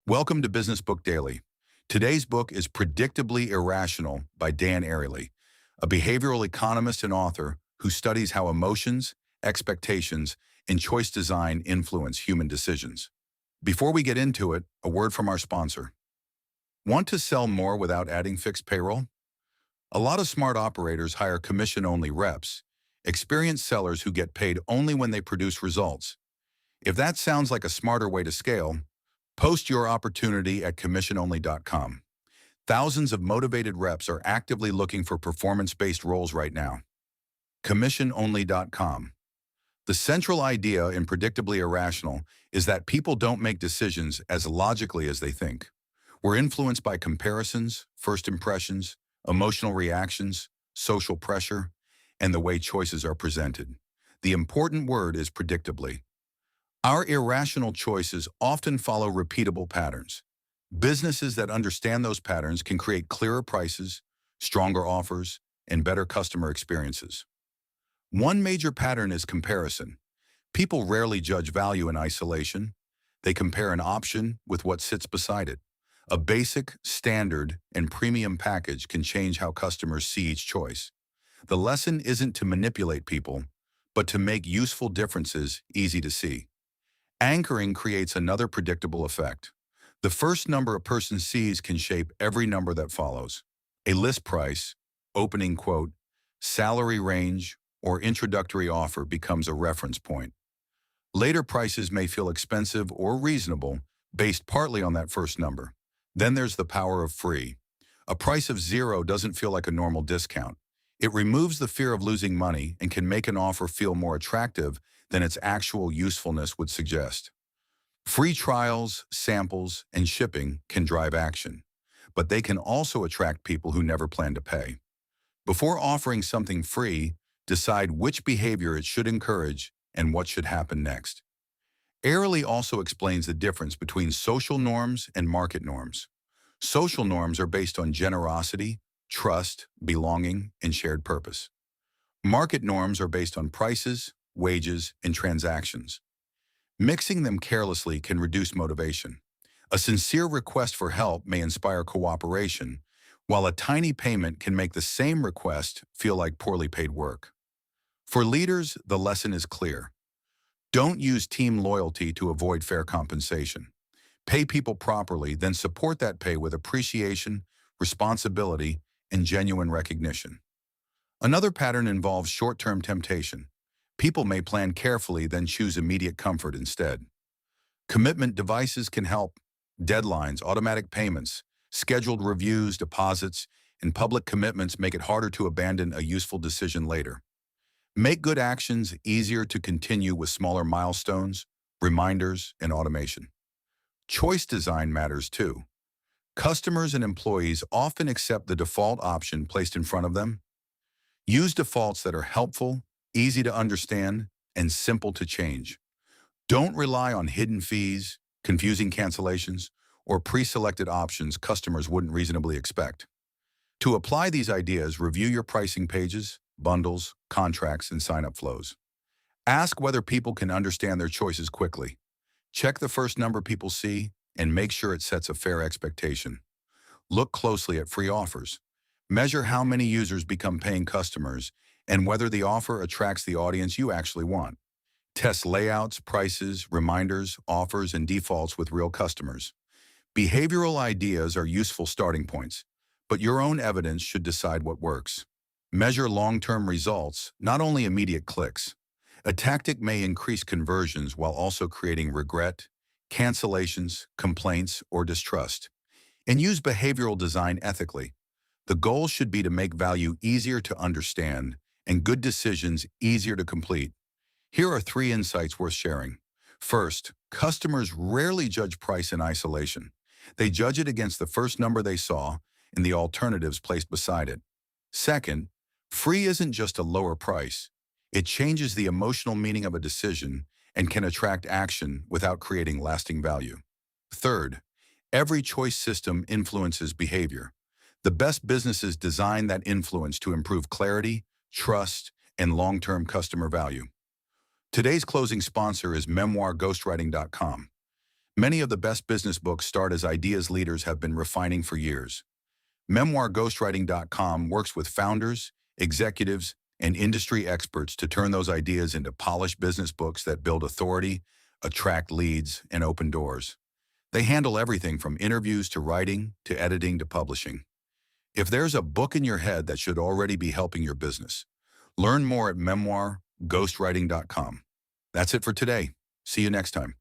Welcome to Business Book Daily. Today's book is Predictably Irrational by Ariely, a behavioral economist and author who studies how emotions, expectations, and choice design influence human decisions. Before we get into it, a word from our sponsor. Want to sell more without adding fixed payroll? A lot of smart operators hire commission-only reps, experienced sellers who get paid only when they produce results. If that sounds like a smarter way to scale, post your opportunity at commissiononly.com. Thousands of motivated reps are actively looking for performance-based roles right now. Commissiononly.com. The central idea in Predictably Irrational is that people don't make decisions as logically as they think. We're influenced by comparisons, first impressions, emotional reactions, social pressure, and the way choices are presented. The important word is predictably. Our irrational choices often follow repeatable patterns. Businesses that understand those patterns can create clearer prices, stronger offers, and better customer experiences. One major pattern is comparison. People rarely judge value in isolation. They compare an option with what sits beside it. A basic, standard, and premium package can change how customers see each choice. The lesson isn't to manipulate people, but to make useful differences easy to see. Anchoring creates another predictable effect. The first number a person sees can shape every number that follows. A list price, opening quote, salary range, or introductory offer becomes a reference point. Later prices may feel expensive or reasonable based partly on that first number. Then there's the power of free. A price of zero doesn't feel like a normal discount. It removes the fear of losing money and can make an offer feel more attractive than its actual usefulness would suggest. Free trials, samples, and shipping can drive action, but they can also attract people who never plan to pay. Before offering something free, decide which behavior it should encourage and what should happen next. Ariely also explains the difference between social norms and market norms. Social norms are based on generosity, trust, belonging, and shared purpose. Market norms are based on prices, wages, and transactions. Mixing them carelessly can reduce motivation. A sincere request for help may inspire cooperation, while a tiny payment can make the same request feel like poorly paid work. For leaders, the lesson is clear. Don't use team loyalty to avoid fair compensation. Pay people properly, then support that pay with appreciation, responsibility, and genuine recognition. Another pattern involves short-term temptation. People may plan carefully, then choose immediate comfort instead. Commitment devices can help. Deadlines, automatic payments, scheduled reviews, deposits, and public commitments make it harder to abandon a useful decision later. Make good actions easier to continue with smaller milestones, reminders, and automation. Choice design matters too. Customers and employees often accept the default option placed in front of them. Use defaults that are helpful, easy to understand, and simple to change. Don't rely on hidden fees, confusing cancellations, or pre-selected options customers wouldn't reasonably expect. To apply these ideas, review your pricing pages, bundles, contracts, and sign-up flows. Ask whether people can understand their choices quickly. Check the first number people see and make sure it sets a fair expectation. Look closely at free offers. Measure how many users become paying customers and whether the offer attracts the audience you actually want. Test layouts, prices, reminders, offers, and defaults with real customers. Behavioral ideas are useful starting points, but your own evidence should decide what works. Measure long-term results, not only immediate clicks. A tactic may increase conversions while also creating regret, cancellations, complaints, or distrust. And use behavioral design ethically. The goal should be to make value easier to understand and good decisions easier to complete. Here are 3 insights worth sharing. First, customers rarely judge price in isolation. They judge it against the first number they saw and the alternatives placed beside it. Second, free isn't just a lower price. It changes the emotional meaning of a decision and can attract action without creating lasting value. Third, every choice system influences behavior. The best businesses design that influence to improve clarity, trust, and long-term customer value. Today's closing sponsor is memoirghostwriting.com. Many of the best business books start as ideas leaders have been refining for years. MemoirGhostwriting.com works with founders, executives, and industry experts to turn those ideas into polished business books that build authority, attract leads, and open doors. They handle everything from interviews to writing to editing to publishing. If there's a book in your head that should already be helping your business, learn more at MemoirGhostwriting.com. That's it for today. See you next time.